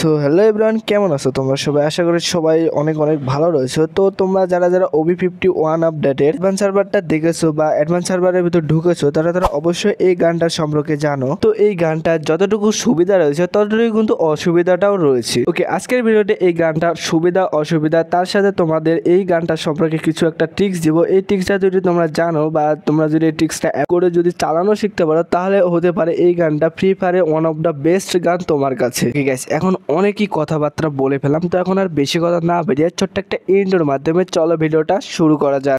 So hello everyone, কেমন আছো তোমরা সবাই? আশা করি সবাই অনেক অনেক ভালো রয়েছে। তো তোমরা যারা যারা OB51 আপডেটের অ্যাডভান্স সার্ভারটা দেখেছো বা অ্যাডভান্স সার্ভারের ভিতর ঢুকেছো, তারা তারা অবশ্যই এই গানটার সম্পর্কে জানো। তো এই গানটার যতটুকু সুবিধা রয়েছে ততটুকু কিন্তু অসুবিধাটাও রয়েছে। ওকে, আজকের ভিডিওতে এই গানটার সুবিধা অসুবিধা তার সাথে তোমাদের এই গানটার সম্পর্কে কিছু একটা ট্রিক্স দিব। এই ট্রিক্সটা যদি তোমরা জানো বা তোমরা যদি এই ট্রিক্সটা অ্যাপ করে যদি চালানো শিখতে পারো, তাহলে হতে পারে এই গানটা ফ্রি ফায়ারে ওয়ান অফ দ্য বেস্ট গান তোমার কাছে। ঠিক আছে, এখন অনেকই কথাবার্তা বলে ফেলাম, তো এখন আর বেশি কথা না বেরিয়ে ছোট্ট একটা ইন্ট্রোর মাধ্যমে চলো ভিডিওটা শুরু করা যাক।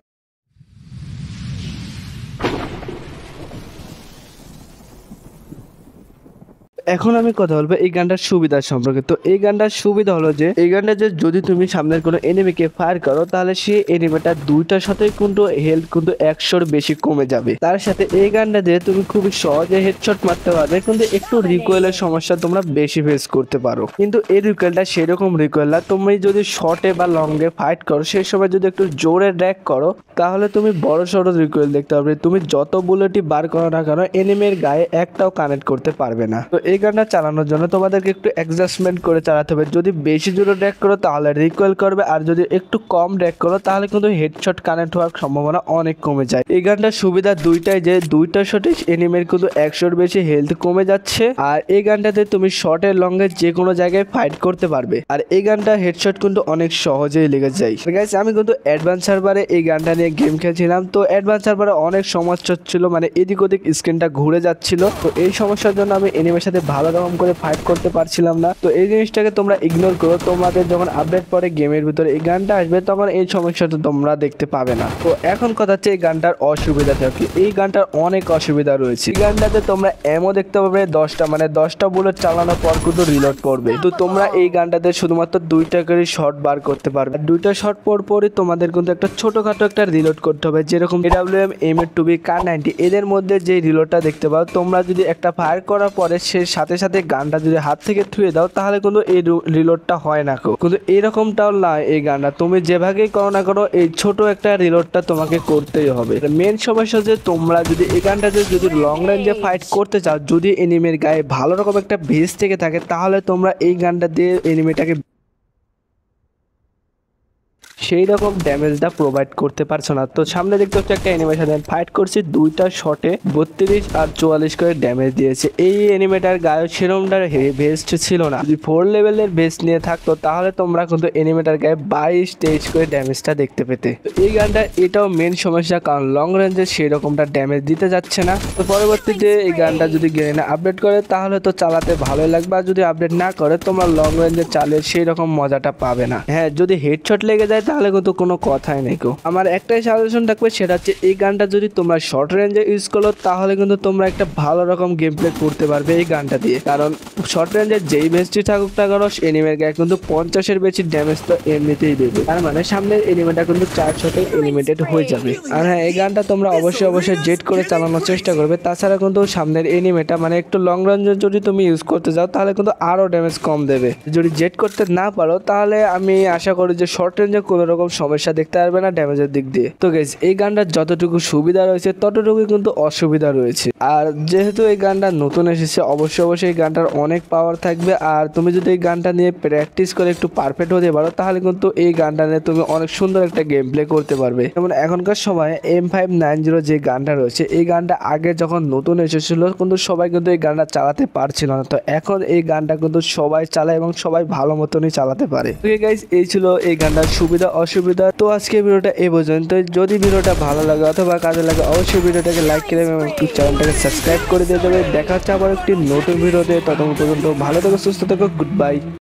এখন আমি কথা বলবো এই গানটার সুবিধা সম্পর্কে। তো এই গানটার সুবিধা হলো যে এই গানটা যে যদি তুমি সামনের কোনো এনিমিকে ফায়ার করো, তাহলে সেই এনিমিটা দুইটার সাথে কিন্তু হেলথ কিন্তু 100-র বেশি কমে যাবে। তার সাথে এই গানটা দিয়ে তুমি খুবই সহজে হেডশট মারতে পারবে, কিন্তু একটু রিকোয়েলের সমস্যা তোমরা বেশি ফেস করতে পারো। কিন্তু এই রিকোয়েলটা সেরকম রিকোয়েল না। তুমি যদি শর্টে বা লঙ্গে ফাইট করো, সেই সময় যদি একটু জোরে ড্র্যাগ করো, তাহলে তুমি বড় সড়ো রিকোয়েল দেখতে পারবে। তুমি যত বুলেটই বার করো না কেন, এনিমির গায়ে একটাও কানেক্ট করতে পারবে না। তো এই গানটা চালানোর জন্য তোমাদেরকে একটু অ্যাডজাস্টমেন্ট করে চালাতে হবে। যদি বেশি জোরে ড্র্যাগ করো তাহলে রিকোয়েল করবে, আর যদি একটু কম ড্র্যাগ করো তাহলে কিন্তু হেডশট কানেক্ট হওয়ার সম্ভাবনা অনেক কমে যায়। এই গানটার সুবিধা দুইটাই, যে দুইটা শটে এনিমির কিন্তু 100-র বেশি হেলথ কমে যাচ্ছে, আর এই গানটাতে তুমি শর্টে লঙ্গে যে কোনো জায়গায় ফাইট করতে পারবে। আর এই গানটা হেডশট কিন্তু অনেক সহজেই লেগে যায়। গাইস, আমি কিন্তু অ্যাডভান্স সার্ভারে এই গানটা নিয়ে গেম খেলছিলাম। তো অ্যাডভান্স সার্ভারে অনেক সমস্যা হচ্ছিল, মানে এদিক ওদিক স্ক্রিনটা ঘুরে যাচ্ছিল। তো এই সমস্যার জন্য আমি এনিমির সাথে ভালো রকম করে ফাইট করতে পারছিলাম না। তো এই জিনিসটাকে তোমরা ইগনোর করো। তোমাদের যখন আপডেট পরে গেমের ভিতরে এই গানটা আসবে, তখন এই সমস্যাটা তোমরা দেখতে পাবে না। তো এখন কথা হচ্ছে এই গানটার অসুবিধা কি। এই গানটার অনেক অসুবিধা রয়েছে। এই গানটাতে তোমরা এমও দেখতে পাবে 10টা বুলেট চালানোর পর কিন্তু রিলোড পড়বে। তো তোমরা এই গানটাতে শুধুমাত্র 2টা করে শট বার করতে পারবে। 2টা শট পরই তোমাদের কিন্তু একটা ছোটখাটো একটা রিলোড করতে হবে, যেরকম AWM, M2B, Kar90 এদের মধ্যে যে রিলোডটা দেখতে পাও, তোমরা যদি একটা ফায়ার করার পরে সে সাথে সাথে গানটা যদি হাত থেকে থুয়ে দাও, তাহলে কিন্তু এই রিলোডটা হয় না। কিন্তু এরকমটাও না। এই গানটা তুমি যেভাবেই করো না করো, এই ছোট একটা রিলোডটা তোমাকে করতেই হবে। মেন সমস্যা যে তোমরা যদি এই গানটাতে যদি লং রেঞ্জে ফাইট করতে চাও, যদি এনিমির গায়ে ভালো রকম একটা ভেজ থেকে থাকে, তাহলে তোমরা এই গানটা দিয়ে এনিমিটাকে সেই রকম ড্যামেজটা প্রোভাইড করতে পারছো না। তো সামনে দেখতে হচ্ছে একটা এনিমেশন ফাইট করছি, 2টা শটে 32 আর 44 করে ড্যামেজ দিয়েছে। এই এনিমেটার গায়ে সেরমটার ভেস্ট ছিল না। যদি 4 লেভেলের ভেস্ট নিয়ে থাকতো, তাহলে তোমরা কিন্তু এনিমেটার গায়ে 22-23 করে ড্যামেজটা দেখতে পেতে। তো এই গানটা এটাও মেন সমস্যা, কারণ লং রেঞ্জে সেই রকমটা ড্যামেজ দিতে যাচ্ছে না। তো পরবর্তীতে এই গানটা যদি গেরিনা আপডেট করে, তাহলে তো চালাতে ভালোই লাগবে। আর যদি আপডেট না করে, তোমরা লং রেঞ্জে চালিয়ে সেই রকম মজাটা পাবে না। হ্যাঁ, যদি হেডশট লেগে যায় তাহলে কিন্তু কোনো কথাই নেই। আমার একটাই সাজেশন থাকবে, সেটা হচ্ছে এই গানটা যদি তোমরা শর্ট রেঞ্জে ইউজ করো, তাহলে কিন্তু তোমরা একটা ভালো রকম গেম প্লে করতে পারবে এই গানটা দিয়ে। কারণ শর্ট রেঞ্জে যেই বেস্টই থাকুক না কেন, এনিমের গায়ে কিন্তু 50-এর বেশি ড্যামেজ তো এমনিতেই দেবে। তার মানে সামনের এনিমেটা কিন্তু 4 শটে এলিমিনেটেড হয়ে যাবে। আর হ্যাঁ, এই গানটা তোমরা অবশ্যই জেট করে চালানোর চেষ্টা করবে। তাছাড়া কিন্তু সামনের এনিমেটা মানে একটু লং রেঞ্জে যদি তুমি ইউজ করতে যাও, তাহলে কিন্তু আরো ড্যামেজ কম দেবে। যদি জেট করতে না পারো, তাহলে আমি আশা করি যে শর্ট রেঞ্জে কোনো রকম সমস্যা দেখতে পারবে না ড্যামেজের দিক দিয়ে। তো গাইস, এই গানটার যতটুকু সুবিধা রয়েছে ততটুকু কিন্তু অসুবিধা রয়েছে। আর যেহেতু এই গানটা নতুন এসেছে, অবশ্যই এই গানটার অনেক পাওয়ার থাকবে। আর তুমি যদি এই গানটা নিয়ে প্র্যাকটিস করে একটু পারফেক্ট হতে পারো, তাহলে কিন্তু এই গানটা নিয়ে তুমি অনেক সুন্দর একটা গেম প্লে করতে পারবে। যেমন এখনকার সময় M590 যে গানটা রয়েছে, এই গানটা আগে যখন নতুন এসেছিল, কিন্তু সবাই কিন্তু এই গানটা চালাতে পারছিল না। তো এখন এই গানটা কিন্তু সবাই চালায় এবং সবাই ভালো মতনই চালাতে পারে। ওকে গাইস, এই ছিল এই গানটার সুবিধা অসুবিধা। তো আজকে ভিডিওটা এই পর্যন্ত। যদি ভিডিওটা ভালো লাগে অথবা কাজে লাগে, অবশ্যই ভিডিওটাকে লাইক করে এবং একটু চ্যানেলটাকে সাবস্ক্রাইব করে দিয়ে দেবে। দেখা হচ্ছে আবার একটি নতুন ভিডিওতে। ততক্ষণ পর্যন্ত ভালো থেকো, সুস্থ থেকো, গুড বাই।